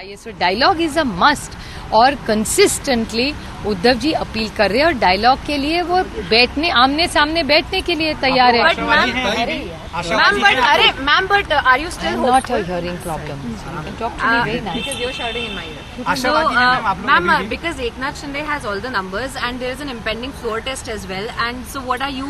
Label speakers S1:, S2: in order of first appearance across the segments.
S1: चाहिए. So dialogue is a must. और consistently Uddhav ji appeal कर रहे हैं और डायलॉग के लिए वो बैठने आमने सामने बैठने के लिए तैयार है.
S2: Ma'am, but are you still hopeful?
S1: Not a hearing problem. You can talk to me very nice.
S2: Because you're shouting in my ear. So, ma'am, because Eknath Shinde has all the numbers and there is an impending floor test as well. And so, what are you?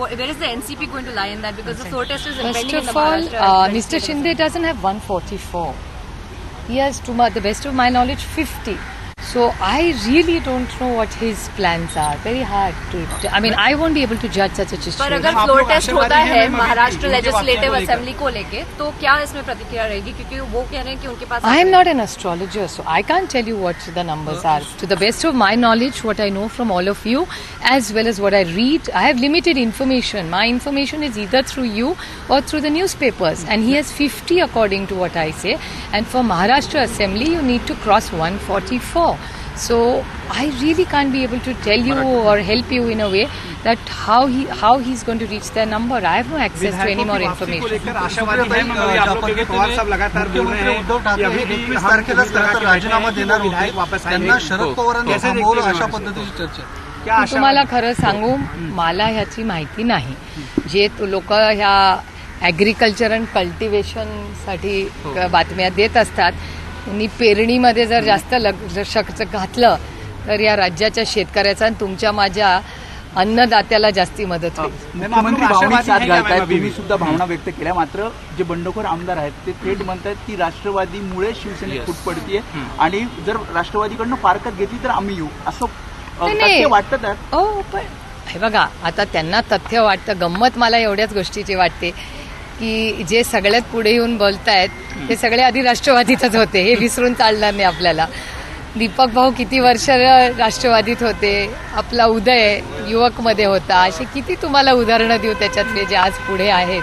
S2: Where is the NCP going to lie in that? Because the floor test is impending in the
S1: First of all,
S2: Maharashtra.
S1: Mr. Shinde doesn't have 144. He has, to the best of my knowledge, 50. So I really don't know what his plans are. Very hard to. I mean, I won't be able to judge such a situation.
S2: पर अगर floor test होता है Maharashtra legislative assembly को लेके तो क्या इसमें प्रतिक्रिया रहेगी क्योंकि वो कह रहे हैं कि उनके पास
S1: I am not an astrologer, so I can't tell you what the numbers are. To the best of my knowledge, what I know from all of you, as well as what I read, I have limited information. My information is either through you or through the newspapers. And he has 50 according to what I say. And for Maharashtra Assembly, you need to cross 144. So I really can't be able to tell you or help you in a way that how he's going to reach their number. I have no access to any more information.
S3: राजीनामा देणार होते त्यांना शरद पवारांनी थांबवलं अशा पद्धतीची चर्चा.
S1: तुम्हाला खरं सांगू मला ह्याची माहिती नाही. जे लोक ह्या ॲग्रिकल्चर अँड कल्टिवेशन साठी बातम्या देत असतात त्यांनी पेरणीमध्ये जर जास्त लक्ष घातलं तर या राज्याच्या शेतकऱ्याचा आणि तुमच्या माझ्या अन्नदात्याला जास्ती मदत होईल.
S4: मुख्यमंत्री भावनिक साथ घालतायत. तुम्ही सुद्धा भावना व्यक्त केल्या. मात्र जे बंडखोर आमदार आहेत ते थेट म्हणतात की राष्ट्रवादीमुळे शिवसेनेत फूट पडतीये आणि जर राष्ट्रवादीकडनं फारकत घेतली तर आम्ही येऊ असं तथ्य वाटतं.
S1: हो पण हे बघा आता त्यांना तथ्य वाटतं. गंमत मला एवढ्याच गोष्टीची वाटते की जे सगळ्यात पुढे येऊन बोलतायत ते सगळे आधी राष्ट्रवादीतच होते. हे विसरून चालणार नाही आपल्याला. दीपक भाऊ किती वर्ष राष्ट्रवादीत होते. आपला उदय युवकमध्ये होता. असे किती तुम्हाला उदाहरणं देऊ त्याच्यातले जे आज पुढे आहेत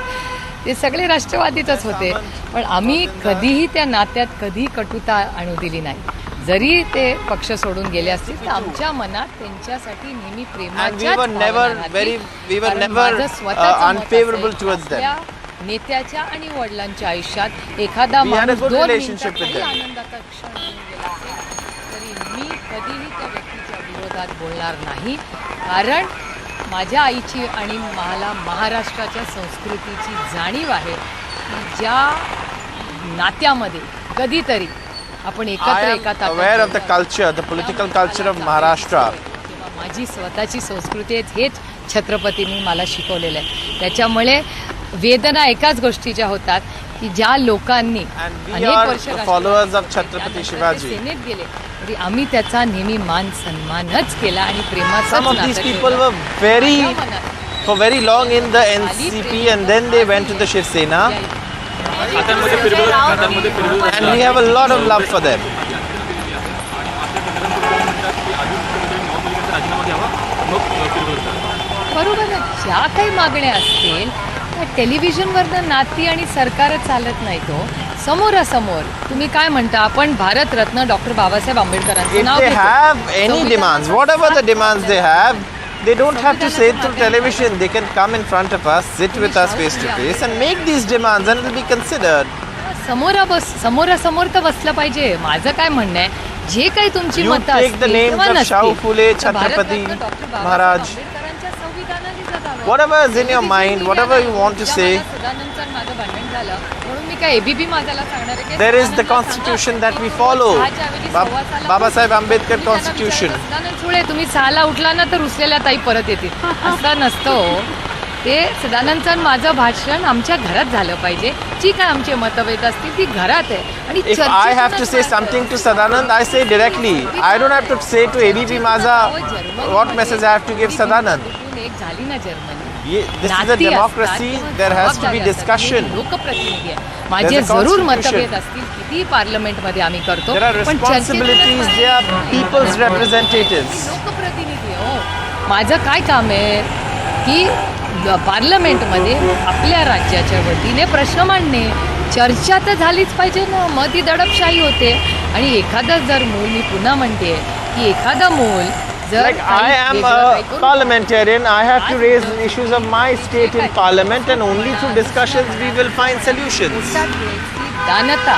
S1: ते सगळे राष्ट्रवादीतच होते. पण आम्ही कधीही त्या नात्यात कधी कटुता आणू दिली नाही. जरी ते पक्ष सोडून गेले असतील तर आमच्या मनात त्यांच्यासाठी नेहमी प्रेमाच्या नेत्याच्या आणि वडिलांच्या आयुष्यात एखादा माणूस 2 मिनिटात आनंदाचा क्षण घेऊन गेला असेल तरी मी कधीही त्या व्यक्तीच्या विरोधात बोलणार नाही. कारण माझ्या आईची आणि मला महाराष्ट्राच्या संस्कृतीची जाणीव आहे की ज्या नात्यामध्ये कधीतरी आपण एकत्र एका माझी स्वतःची संस्कृती हेच छत्रपतींनी मला शिकवलेलं आहे. त्याच्यामुळे वेदना एकाच गोष्टीच्या होतात की ज्या लोकांनी अनेक वर्ष
S5: फॉलोअर्स ऑफ छत्रपती शिवाजी
S1: सेनेत गेले तरी आम्ही त्याचा नेहमी मान सन्मानच केला आणि प्रेमाचा.
S5: Some of these people were for very long in the NCP and then they went to the Shiv Sena and we have a lot of love for them.
S1: बरोबर आहे. ज्या काही मागण्या असतील टेलिव्हिजनवरनं नाती आणि सरकार चालत नाही. तो समोरासमोर तुम्ही काय म्हणता आपण भारतरत्न डॉक्टर बाबासाहेब आंबेडकरांचं नाव
S5: If they have any demands, whatever the demands they have, they don't have to say it through television. They can come in front of us, sit with us face to face and make these demands and it will be considered.
S1: समोरासमोर तर बसलं पाहिजे. माझं काय म्हणणं आहे जे काही तुमची मतं
S5: take the names of Shahu Phule, Chhatrapati Maharaj, whatever is in your mind, whatever you want to say. There is the constitution that we follow. Baba Sahib Ambedkar constitution.
S1: तुम्ही 6ला उठला ना तर रुसलेल्या ताई परत येतील असं नसतं. ते सदानंद माझं भाषण आमच्या घरात झालं पाहिजे. जी काय आमचे मतभेद असतील ती घरात आहे. आणि
S5: If I have to say something to Sadanand, I say directly. I don't have to say to ABP Maza what message I have to give Sadanand.
S1: एक झाली ना Germany.
S5: This is a democracy. There has to be discussion.
S1: लोकप्रतिनिधी आहे. माझे जरूर मतभेद असतील किती पार्लमेंटमध्ये आम्ही करतो.
S5: There are responsibilities. They are people's representatives.
S1: लोकप्रतिनिधी हो. माझं काय काम आहे की पार्लमेंटमध्ये आपल्या राज्याच्या वतीने प्रश्न मांडणे. चर्चा तर झालीच पाहिजे ना. मग ती दडपशाही होते. आणि एखादं जर मूल मी पुन्हा म्हणते की एखादं मूल
S5: Like I am a parliamentarian, I have to raise issues of my state in parliament and only through discussions we will find solutions.
S1: संविधानता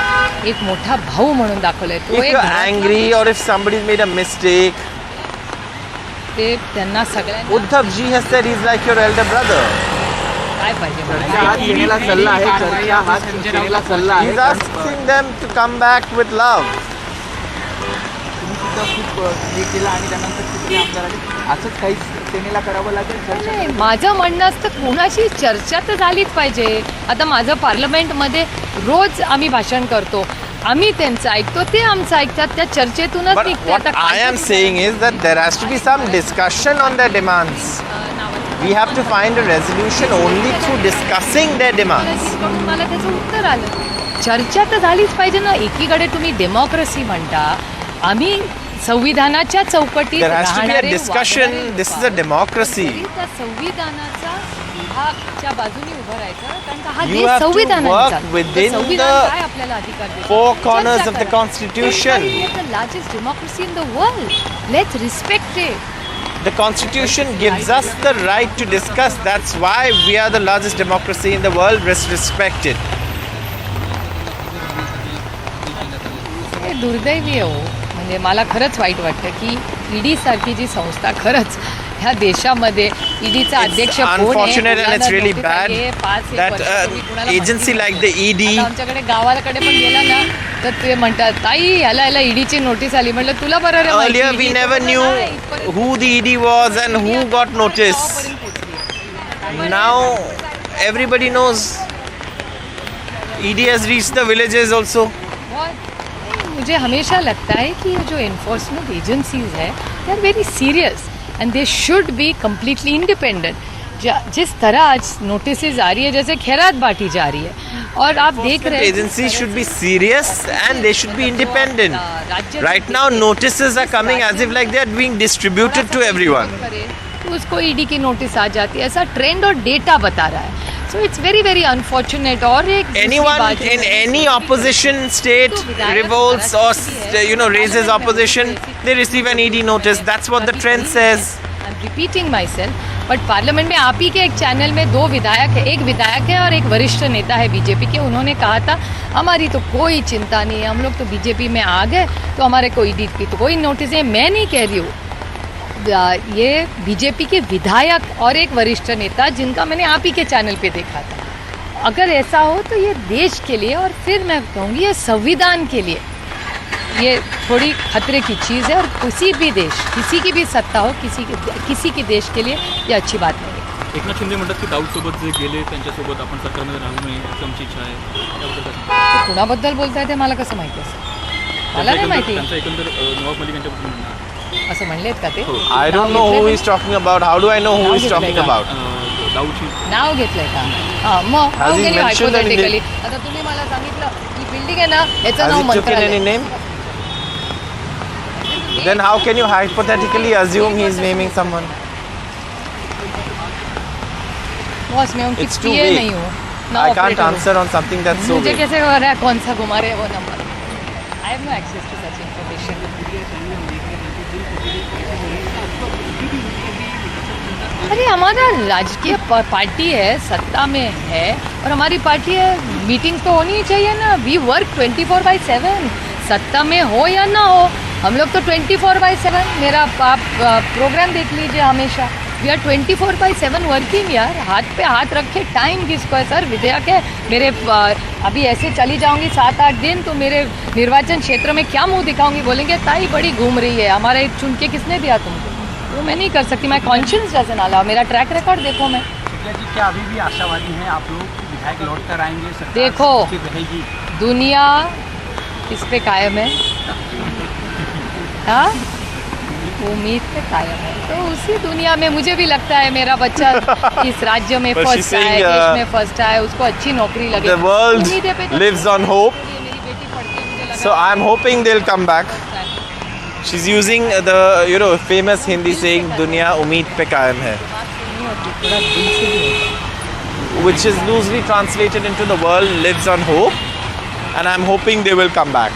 S1: एक मोठा भाऊ म्हणून दाखवलाय. तो
S5: If
S1: एक
S5: you're
S1: घरातला
S5: angry or if somebody's made a mistake,
S1: ते त्यांना सगळ्यांना
S5: Uddhav ji has said he's like your elder brother.
S1: काय पाहिजे मला?
S4: चर्चा हात सेनेला सल्ला आहे, चर्चा हात सेनेला सल्ला आहे.
S5: He's asking them to come back with love.
S4: तुम्ही सुद्धा खूप हे केलं आणि त्यानंतर तिथे आमदार आले. असंच काही सेनेला करावं लागेल चर्चा.
S1: नाही, माझं म्हणणं असतं कोणाशी चर्चा तर झालीच पाहिजे. आता माझं पार्लमेंटमध्ये रोज आम्ही भाषण करतो, आम्ही त्यांचं ऐकतो, ते आमचं ऐकतात, त्या चर्चेतूनच
S5: But
S1: निघते.
S5: what
S1: आता
S5: I am saying is that there has to be some discussion on their demands. We have to find a resolution only through discussing their demands.
S1: मला त्याचं उत्तर आलं. चर्चा तर झालीच पाहिजे ना. एकीकडे तुम्ही डेमोक्रेसी म्हणता, आम्ही संविधानाच्या चौकटीत
S5: There has to be a
S1: राहणारे
S5: discussion.
S1: वागणारे
S5: This is a democracy.
S1: तरी त्या संविधानाचा विभागच्या बाजूने उभं राहायचं, कारण का हा
S5: You
S1: देश
S5: have to
S1: संविधानाचा.
S5: work within
S1: तर संविधान
S5: the
S1: काय आपल्याला अधिकार देतं?
S5: four corners
S1: चर्चा
S5: of the
S1: करा.
S5: Constitution.
S1: We are the largest democracy in the world. Let's respect it.
S5: The Constitution gives us the right to discuss. That's why we are the largest democracy in the world. Respect it.
S1: हे दुर्दैवी आहे हो. म्हणजे मला खरंच white वाटतं की ED सारखी जी संस्था खरंच ह्या देशामध्ये ईडीचा अध्यक्ष कोण आहे,
S5: Unfortunate and it's
S1: कोणाला
S5: really
S1: notice
S5: bad
S1: आली आहे, 5-1
S5: that
S1: वर्षापूर्वी कुणाला माहिती
S5: agency like
S1: नव्हतं.
S5: the ED.
S1: आता आमच्याकडे गावाकडे पण गेला ना तर ते म्हणतात ताई ह्याला ईडीची नोटीस आली. म्हटलं तुला बरं रे माहिती,
S5: Earlier we
S1: ED
S5: never
S1: तर
S5: knew
S1: नाही, इथपर्यंत
S5: who the ED was and who got notice.
S1: गावापर्यंत पोहोचली.
S5: Now everybody knows. ED has reached the villages also.
S1: मुझे हमेशा लगता है कि ये जो इन्फोर्समेंट एजेंसीज है they are very serious and they should be completely independent. जिस तरह आज नोटिस आ रही है जैसे खैरात बांटी जा रही है और आप देख रहे हैं
S5: Agencies should be serious and they should be independent. Right now notices are coming as if like they are being distributed to everyone.
S1: तो उसको ईडी की नोटिस आ जाती है. ऐसा ट्रेंड और डेटा बता रहा है. So it's very very unfortunate. और एक दूसरी
S5: Anyone
S1: बात
S5: in
S1: है,
S5: any opposition state revolts or raises opposition, they receive an ED notice. That's what the trend says.
S1: I am repeating my self. But parliament में आप ही के एक channel में 2 विधायक है, एक विधायक है और एक वरिष्ठ नेता है बीजेपी के. उन्होंने कहा था हमारी तो कोई चिंता नहीं है, हम लोग तो बीजेपी में आ गए तो हमारे को ईडी की तो कोई नोटिस है. मैं नहीं कह रही हूँ, ये बीजेपी के विधायक और एक वरिष्ठ नेता जिनका मैंने आप ही के चैनल पे देखा था. अगर ऐसा हो तो ये देश के लिए और फिर मैं कहूँगी ये संविधान के लिए ये थोड़ी खतरे की चीज़ है. और किसी भी देश, किसी की भी सत्ता हो, किसी के देश के लिए ये अच्छी बात नहीं है.
S6: एकनाथ शिंदे म्हणतात की दाऊदसोबत जे गेले त्यांच्यासोबत आपण सरकारमध्ये राहू नये अशी आमची इच्छा आहे. त्याबद्दल काय?
S1: ते कुणाबद्दल बोलताय ते मला कसं माहिती असं? मला नाही माहिती.
S6: त्यांचं एकंदर नवाब मलिक यांच्याबद्दल म्हणणं आहे.
S1: असं म्हणलेत का ते?
S5: I don't know who he's talking about. How do I know who he's talking about?
S6: दाऊदची
S1: नाव घेतलंय का? हां, मग
S5: Has
S1: नाव
S5: he
S1: घेतलं
S5: mentioned any
S1: hypothetically. आता तुम्ही मला सांगितलं ही बिल्डिंग आहे ना याचं
S5: Has
S1: now
S5: he taken any
S1: मंत्रालय.
S5: name? Then how can you hypothetically assume he's naming someone?
S1: Boss मैं उनकी
S5: It's too
S1: पीए
S5: vague.
S1: नहीं हूँ ना
S5: I can't
S1: operator हूँ.
S5: answer on something that's so
S1: मुझे
S5: vague.
S1: कैसे हो रहा है कौन सा घुमा रहे हैं वो number. I have no access to such information. अरे हमारा राजकीय पार्टी है, सत्ता में है और हमारी पार्टी है, मीटिंग तो होनी ही चाहिए ना. We work 24/7. सत्ता में हो या ना हो हम लोग तो 24/7. मेरा आप प्रोग्राम देख लीजिए हमेशा. वी आर 24/7 वर्किंग यार. हाथ पे हाथ रखे टाइम किसको है सर? विधेयक है मेरे. अभी ऐसे चली जाऊंगी 7-8 दिन तो मेरे निर्वाचन क्षेत्र में क्या मुंह दिखाऊंगी? बोलेंगे ताई बड़ी घूम रही है, हमारे चुन के किसने दिया तुमको? वो मैं नहीं कर सकती. मैं कॉन्शियस डजन अलाउ. मेरा ट्रैक रिकॉर्ड देखो. मैं
S3: शुक्ला जी क्या अभी भी आशावादी हैं आप लोग? विधायक लौट कर आएंगे, सरकार
S1: देखो.
S3: स्थिर रहेगी?
S1: दुनिया इस पे कायम है. हाँ, उम्मीद पे कायम है. तो उसी दुनिया में मुझे भी लगता है मेरा बच्चा इस राज्य में
S5: But she's
S1: फर्स्ट आए,
S5: saying,
S1: देश में फर्स्ट आए, उसको अच्छी नौकरी लगे.
S5: The world
S1: उम्मीदें पे तो
S5: lives on hope.
S1: मेरी बेटी पढ़ती है, मुझे लगा
S5: So I'm hoping they'll come back. She's using the famous Hindi saying "Dunya umeed pe कायम hai,"
S1: थोड़ा दिल से भी होता है.
S5: which is loosely translated into the world lives on hope, and I'm hoping they will come back.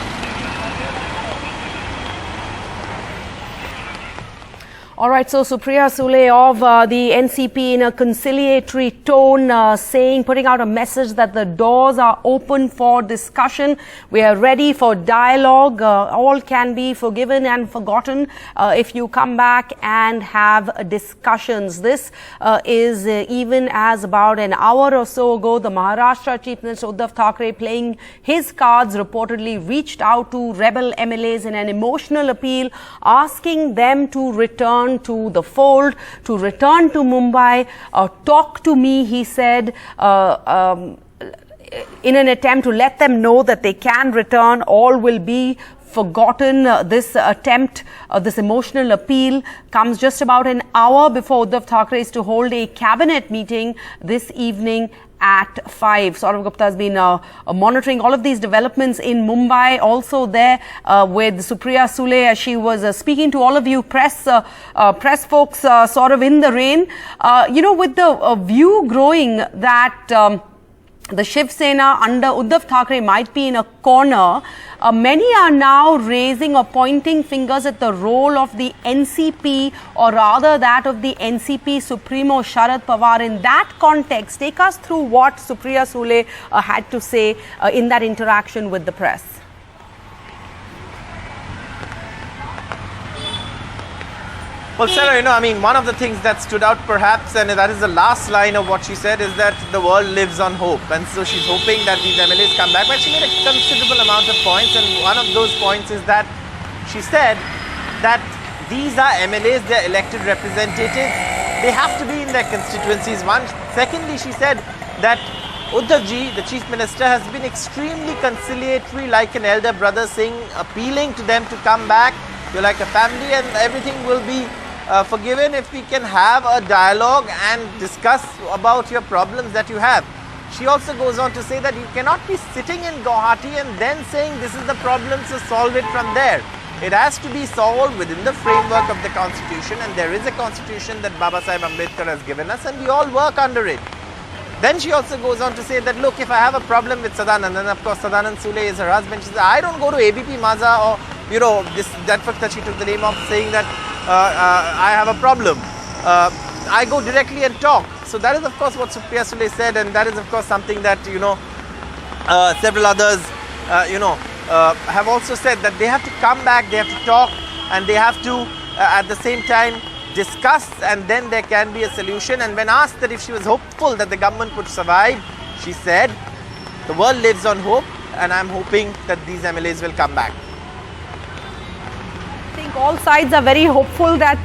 S7: All right, so Supriya Sule of the NCP in a conciliatory tone putting out a message that the doors are open for discussion. We are ready for dialogue. All can be forgiven and forgotten if you come back and have discussions. This is even as about an hour or so ago, the Maharashtra Chief Minister Uddhav Thackeray, playing his cards, reportedly reached out to rebel MLAs in an emotional appeal, asking them to return to the fold, to return to Mumbai, talk to me, he said, in an attempt to let them know that they can return, all will be forgotten. This attempt, this emotional appeal comes just about an hour before Uddhav Thackeray is to hold a cabinet meeting this evening at 5. Saurav Gupta has been monitoring all of these developments in Mumbai, also there with Supriya Sule as she was speaking to all of you press folks sort of in the rain. With the view growing that the Shiv Sena under Uddhav Thackeray might be in a corner, many are now raising or pointing fingers at the role of the NCP, or rather that of the NCP Supremo Sharad Pawar. In that context, take us through what Supriya Sule had to say in that interaction with the press.
S5: Well, Sarah, one of the things that stood out perhaps, and that is the last line of what she said, is that the world lives on hope. And so she's hoping that these MLAs come back. But she made a considerable amount of points, and one of those points is that she said that these are MLAs, they're elected representatives. They have to be in their constituencies. Secondly, she said that Uddhavji, the Chief Minister, has been extremely conciliatory, like an elder brother, appealing to them to come back. You're like a family and everything will be forgiven if we can have a dialogue and discuss about your problems that you have. She also goes on to say that you cannot be sitting in Guwahati and then saying this is the problem, so solve it from there. It has to be solved within the framework of the constitution, and there is a constitution that Baba Sahib Ambedkar has given us, and we all work under it. Then she also goes on to say that, look, if I have a problem with Sadanand, and of course Sadanand Sule is her husband, she says, I don't go to ABP Maza or that fact that she took the name of, saying that I have a problem. I go directly and talk. So that is of course what Supriya Sule said, and that is of course something that several others have also said, that they have to come back, they have to talk, and they have to at the same time discuss, and then there can be a solution. And when asked that if she was hopeful that the government would survive, she said, the world lives on hope, and I'm hoping that these MLAs will come back.
S7: I think all sides are very hopeful that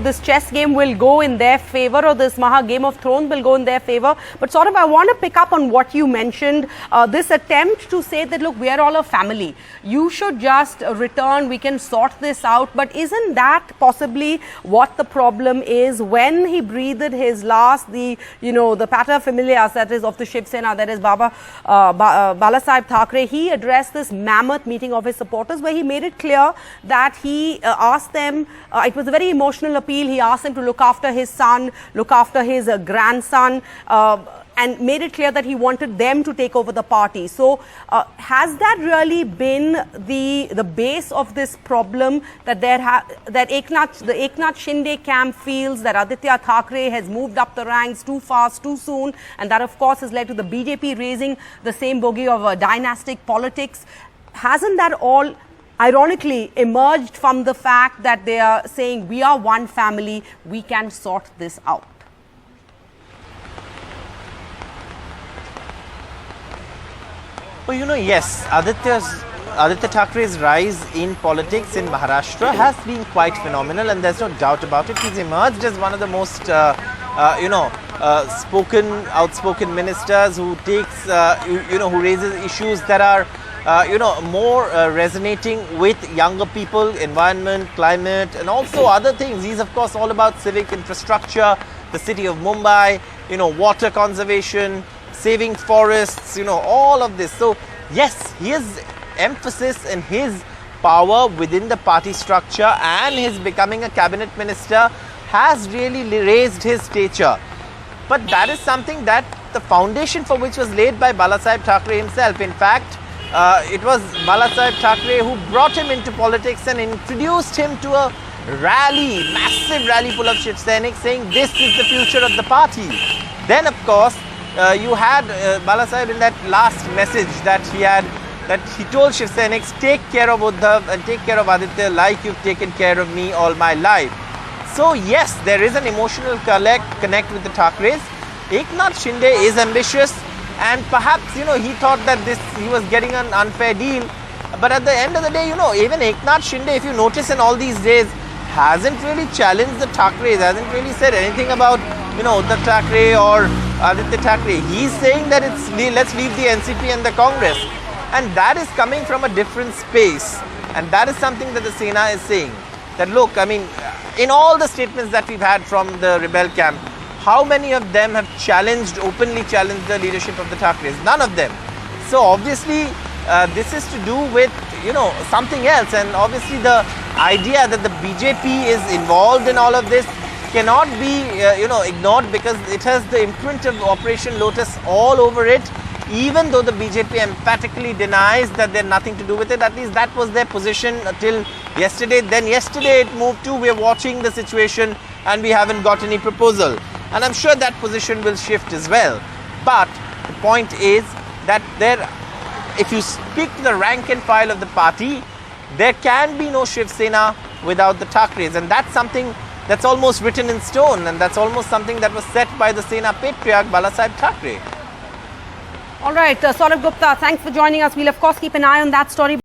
S7: this chess game will go in their favor, or this Maha Game of Thrones will go in their favor. But sort of I want to pick up on what you mentioned, this attempt to say that, look, we are all a family. You should just return, we can sort this out. But isn't that possibly what the problem is? When he breathed his last, the pater familias, that is of the Shiv Sena, that is Balasaheb Thackeray, he addressed this mammoth meeting of his supporters where he made it clear that he asked them, it was a very emotional appeal, he asked them to look after his son, look after his grandson, and made it clear that he wanted them to take over the party. So has that really been the base of this problem, that the Eknath Shinde camp feels that Aditya Thackeray has moved up the ranks too fast, too soon, and that of course has led to the BJP raising the same bogey of dynastic politics? Hasn't that all ironically emerged from the fact that they are saying we are one family, we can sort this out?
S5: Well, yes, Aditya Thackeray's rise in politics in Maharashtra has been quite phenomenal, and there's no doubt about it. He's emerged as one of the most, outspoken ministers who takes, who raises issues that are more resonating with younger people, environment, climate, and also other things. He's of course all about civic infrastructure, the city of Mumbai, water conservation, saving forests, all of this. So yes, his emphasis and his power within the party structure and his becoming a cabinet minister has really raised his stature. But that is something that the foundation for which was laid by Balasaheb Thackeray himself. In fact, it was Balasaheb Thackeray who brought him into politics and introduced him to a rally, massive rally full of Shiv Sainik saying this is the future of the party. Then of course you had Balasaheb in that last message that he told Shiv Sainiks, take care of Uddhav and take care of Aditya like you've taken care of me all my life. So yes, there is an emotional connect with the Thackeray's. Eknath Shinde is ambitious, and perhaps he thought that he was getting an unfair deal. But at the end of the day, even Eknath Shinde, if you notice in all these days, hasn't really challenged the Thackeray's, hasn't really said anything about Uddhav Thackeray or Aditya Thackeray. He's saying that let's leave the NCP and the Congress, and that is coming from a different space, and that is something that the Sena is saying. That look, I mean, in all the statements that we've had from the rebel camp, how many of them have openly challenged the leadership of the Thackeray's? None of them. So obviously, this is to do with, something else. And obviously the idea that the BJP is involved in all of this cannot be, ignored, because it has the imprint of Operation Lotus all over it. Even though the BJP emphatically denies that they had nothing to do with it, at least that was their position until yesterday. Then yesterday it moved to, we're watching the situation and we haven't got any proposal. And I'm sure that position will shift as well. But the point is that if you speak to the rank and file of the party, there can be no Shiv Sena without the Thackeray's. And that's something that's almost written in stone, and that's almost something that was set by the Sena patriarch Balasaheb Thackeray.
S7: All right, Saurabh Gupta, thanks for joining us. We'll of course keep an eye on that story.